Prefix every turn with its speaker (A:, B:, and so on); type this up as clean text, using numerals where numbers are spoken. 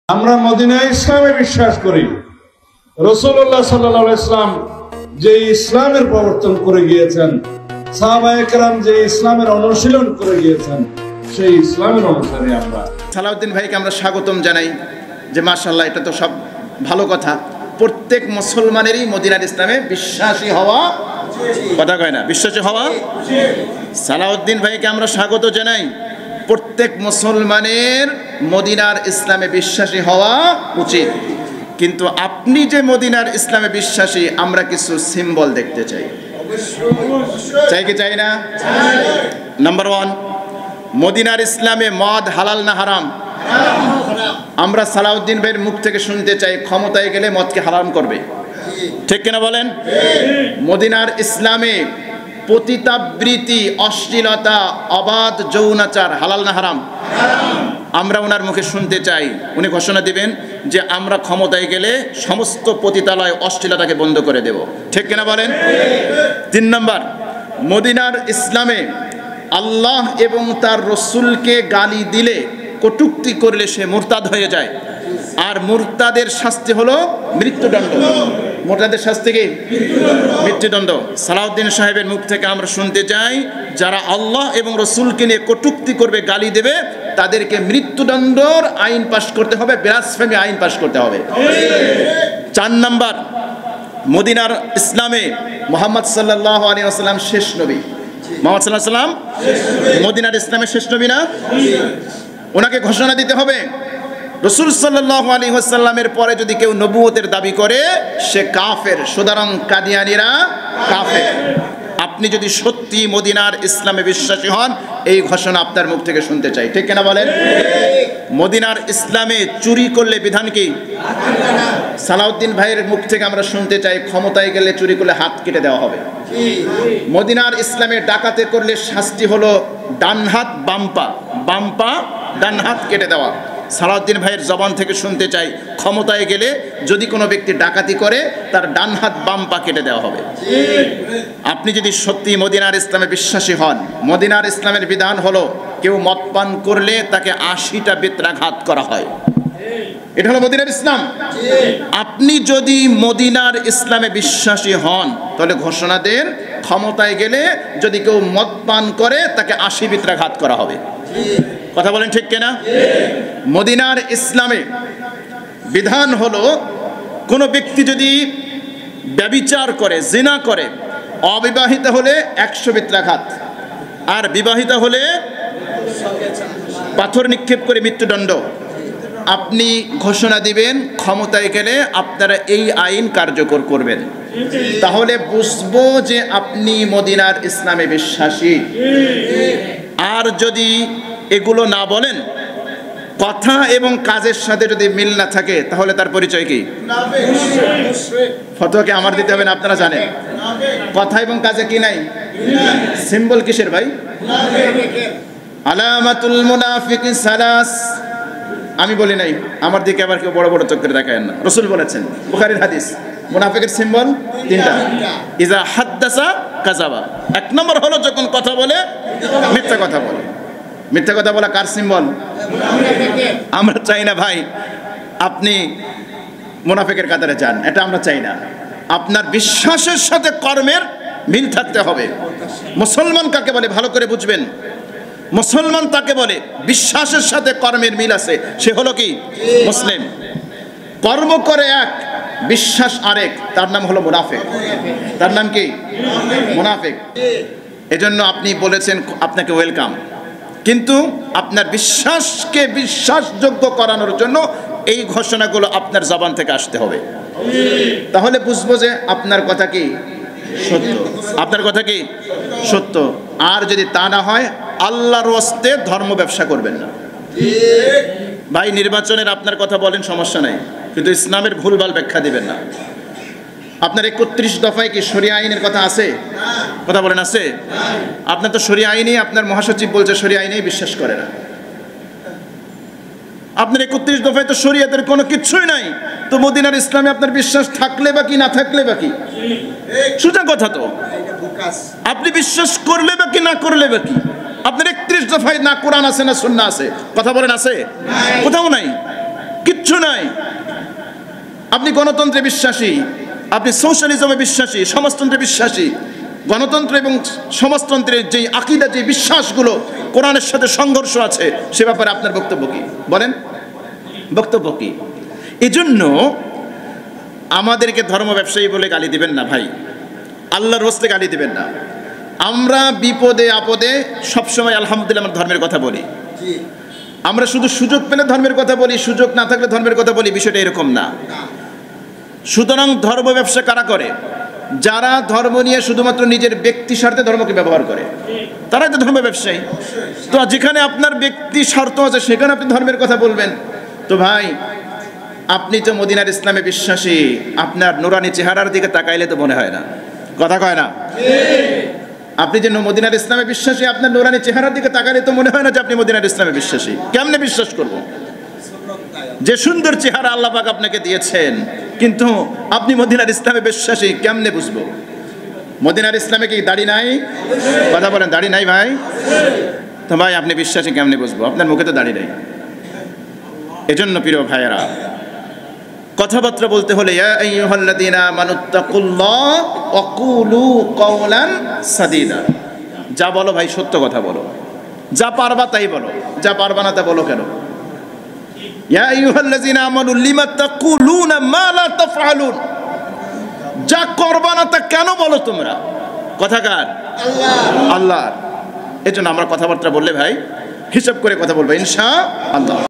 A: আমরা মদিনা ইসলামে বিশ্বাস করি। রাসূলুল্লাহ সাল্লাল্লাহু আলাইহি ওয়াসাল্লাম যে ইসলামের প্রবর্তন করে গিয়েছেন, সাহাবায়ে কেরাম যে ইসলামের অনুশীলন করে গিয়েছেন, সেই ইসলামের অনুসারী আমরা।
B: সালাউদ্দিন ভাইকে আমরা স্বাগতম জানাই যে মাশাআল্লাহ, এটা তো সব ভালো কথা। প্রত্যেক মুসলমানেরই মদিনার ইসলামে বিশ্বাসী হওয়া, কথা কয় না, বিশ্বাসী হওয়া। সালাউদ্দিন ভাইকে আমরা স্বাগত জানাই। প্রত্যেক মুসলমানের মদিনার ইসলামে বিশ্বাসী হওয়া উচিত। কিন্তু আপনি যে মদিনার ইসলামে বিশ্বাসী, আমরা কিছু সিম্বল দেখতে চাই। চাই কি চাই না? নাম্বার 1, মদিনার ইসলামে মদ হালাল না হারাম? আমরা সালাউদ্দিন ভাইয়ের মুখ থেকে শুনতে চাই ক্ষমতায় গেলে মদকে হারাম করবে, ঠিক কিনা বলেন? মদিনার ইসলামে পতিতাবৃত্তি, অশ্লীলতা, অবাধ যৌনাচার হালাল না হারাম? আমরা ওনার মুখে শুনতে চাই, উনি ঘোষণা দিবেন যে আমরা ক্ষমতায় গেলে সমস্ত পতিতালয়, অশ্লীলতাকে বন্ধ করে দেব, ঠিক কিনা বলেন? 3 নম্বর, মদিনার ইসলামে আল্লাহ এবং তার রসুলকে গালি দিলে, কটূক্তি করলে সে মুরতাদ হয়ে যায়, আর মুরতাদের শাস্তি হলো মৃত্যুদণ্ড। মুরতাদের শাস্তি কি? মৃত্যুদণ্ড। সালাউদ্দিন সাহেবের মুখ থেকে আমরা শুনতে চাই, যারা আল্লাহ এবং রসুলকে নিয়ে কটূক্তি করবে, গালি দেবে, তাদেরকে মৃত্যুদণ্ডর আইন পাশ করতে হবে, ব্লাসফেমি আইন পাশ করতে হবে। 4 নম্বর, মদিনার ইসলামে মুহাম্মদ সাল্লাল্লাহু আলাইহি ওয়াসাল্লাম শেষ নবী। মুহাম্মদ সাল্লাল্লাহু আলাইহি ওয়াসাল্লাম মদিনার ইসলামের শেষ নবী না? ওনাকে ঘোষণা দিতে হবে। রাসূল সাল্লাল্লাহু আলাইহি ওয়াসাল্লামের পরে যদি কেউ নবুয়তের দাবি করে, সে কাফের। সুতরাং কাদিয়ানীরা কাফের। আপনি যদি সত্যি মদিনার ইসলামে বিশ্বাসী হন, এই ঘোষণা আপনার মুখ থেকে শুনতে চাই, ঠিক কিনা বলেন? মদিনার ইসলামে চুরি করলে বিধান কি? সালাউদ্দিন ভাইয়ের মুখ থেকে আমরা শুনতে চাই ক্ষমতায় গেলে চুরি করলে হাত কেটে দেওয়া হবে। মদিনার ইসলামে ডাকাতি করলে শাস্তি হলো ডান হাত বাম পা, বাম পা ডান হাত কেটে দেওয়া। সালাউদ্দিন ভাইয়ের জবান থেকে শুনতে চাই ক্ষমতায় গেলে যদি কোনো ব্যক্তি ডাকাতি করে, তার ডান হাত বাম পা কেটে দেওয়া হবে। আপনি যদি সত্যি মদিনার ইসলামে বিশ্বাসী হন, মদিনার ইসলামের বিধান হলো কেউ মদ পান করলে তাকে 80টা বেত্রাঘাত করা হয়। এটা হলো মদিনার ইসলাম। আপনি যদি মদিনার ইসলামে বিশ্বাসী হন, তাহলে ঘোষণা দেন ক্ষমতায় গেলে যদি কেউ মদ পান করে, তাকে 80 বেত্রাঘাত করা হবে। কথা বলেন ঠিক কিনা? মদিনার ইসলামে বিধান হলো কোনো ব্যক্তি যদি ব্যভিচার করে, জিনা করে, অবিবাহিত হলে 100 বেত্রাঘাত, আর বিবাহিত হলে পাথর নিক্ষেপ করে মৃত্যুদণ্ড। আপনি ঘোষণা দিবেন ক্ষমতায় গেলে আপনারা এই আইন কার্যকর করবেন, তাহলে বুঝবো যে আপনি মদিনার ইসলামে বিশ্বাসী। আর যদি এগুলো না বলেন, কথা এবং কাজের সাথে যদি মিল না থাকে, তাহলে তার পরিচয় কি? ফতোয়াকে আমার দিতে হবে না, আপনারা জানেন। কথা এবং কাজে কি নাই? সিম্বল কিসের ভাই? আলামাতুল মুনাফিকি সালাস। আমি বলি নাই, আমার দিকে আবার কেউ বড় বড় চোখ করে দেখায় না। রাসূল বলেছেন, বুখারীর হাদিস, মুনাফিকের সিম্বল 3টা। ইজা হাদ্দাসা কাযাবা। 1 নম্বর হলো যখন কথা বলে মিথ্যা কথা বলে। মিথ্যা কথা বলা কার সিম্বল? আমরা চাই না ভাই আপনি মুনাফিকের কাতারে যান, এটা আমরা চাই না। আপনার বিশ্বাসের সাথে কর্মের মিল থাকতে হবে। মুসলমান কাকে বলে ভালো করে বুঝবেন। মুসলমান তাকে বলে বিশ্বাসের সাথে কর্মের মিল আছে, সে হলো কি? মুসলিম। কর্ম করে এক, বিশ্বাস আরেক, তার নাম হলো মুনাফিক। তার নাম কি? মুনাফিক। এজন্য আপনি বলেছেন আপনাকে ওয়েলকাম, কিন্তু আপনার বিশ্বাসকে বিশ্বাসযোগ্য করানোর জন্য এই ঘোষণাগুলো আপনার জবান থেকে আসতে হবে, তাহলে বুঝবো যে আপনার কথা কি সত্য, আপনার কথা কি সত্য। আর যদি তা না হয়, আল্লাহর ওয়াস্তে ধর্ম ব্যবসা করবেন না। ভাই নির্বাচনের আপনার কথা বলেন, সমস্যা নাই, কিন্তু ইসলামের ভুলভাল ব্যাখ্যা দিবেন না। আপনার 31 দফায় কি শরিয়া আইনের কথা আছে? কথা বলেন আছে? আপনার তো শরিয়া আইনে, আপনার মহাসচিব বলছে শরিয়া আইনেই বিশ্বাস করে না। আপনার 31 দফায় তো শরিয়াতের কোনো কিছুই নাই, তো মদিনার ইসলামে আপনার বিশ্বাস থাকলে বা কি, না থাকলে বা কি? সোজা কথা তো। আপনি বিশ্বাস করলে বা কি, না করলে বা কি? আপনার 31 দফায় না কোরআন আছে না সুন্নাহ আছে? কথা বলেন আছে? কোথাও নাই। কিচ্ছু নাই। আপনি গণতন্ত্রে বিশ্বাসী, আপনি সোশ্যালিজমে বিশ্বাসী, সমাজতন্ত্রে বিশ্বাসী, গণতন্ত্র এবং সমাজতন্ত্রের যে আকীদা, যে বিশ্বাসগুলো কোরআনের সাথে সংঘর্ষ আছে, সে ব্যাপারে আপনার বক্তব্য কি? বলেন, বক্তব্য কি? এজন্য আমাদেরকে ধর্ম ব্যবসায়ী বলে গালি দিবেন না ভাই, আল্লাহর রাস্তায় গালি দিবেন না। আমরা বিপদে আপদে সবসময় আলহামদুলিল্লাহ আমার ধর্মের কথা বলি। আমরা শুধু সুযোগ পেলে ধর্মের কথা বলি, সুযোগ না থাকলে ধর্মের কথা বলি, বিষয়টা এরকম না। সুতরাং ধর্ম ব্যবসা কারা করে? যারা ধর্ম নিয়ে শুধুমাত্র নিজের ব্যক্তি স্বার্থে ধর্মকে ব্যবহার করে, তারাই তো ধর্ম ব্যবসায়ী। তো যেখানে আপনার ব্যক্তি স্বার্থ আছে সেখানে আপনি ধর্মের কথা বলবেন। তো ভাই, আপনি তো মদিনার ইসলামে বিশ্বাসী, আপনার নুরানি চেহারার দিকে তাকাইলে তো মনে হয় না, কথা কয় না? আপনি যে মদিনার ইসলামে বিশ্বাসী, আপনার নুরানি চেহারার দিকে তাকাইলে তো মনে হয় না যে আপনি মদিনার ইসলামে বিশ্বাসী। কেমনে বিশ্বাস করব? যে সুন্দর চেহারা আল্লাহ পাক আপনাকে দিয়েছেন, কিন্তু আপনি মদিনার ইসলামে বিশ্বাসী, কেমনে বুঝবো? মদিনার ইসলামে কি দাড়ি নাই? কথা বলেন, দাড়ি নাই ভাই? তো ভাই আপনি বিশ্বাসী কেমনে বুঝবো? আপনার মুখে তো দাড়ি নাই। এজন্য প্রিয় ভাইয়েরা, কথাবার্তা বলতে হলে ইয়া আইয়ুহাল্লাযীনা আমানুত্তাকুল্লাহ ওয়া কুলু কাওলান সাদীদা। যা বলো ভাই সত্য কথা বলো, যা পারবা তাই বলো, যা পারবা না তা বলো কেন? ইয়া আইয়ুহাল্লাযীনা আমানু লিমা তাকুলুনা মা লা তাফআলুন। যা করবা না তা কেন বলো তোমরা? কথা কার? আল্লাহর। এজন্য আমরা কথাবার্তা বললে ভাই হিসাব করে কথা বলবো ইনশাআল্লাহ।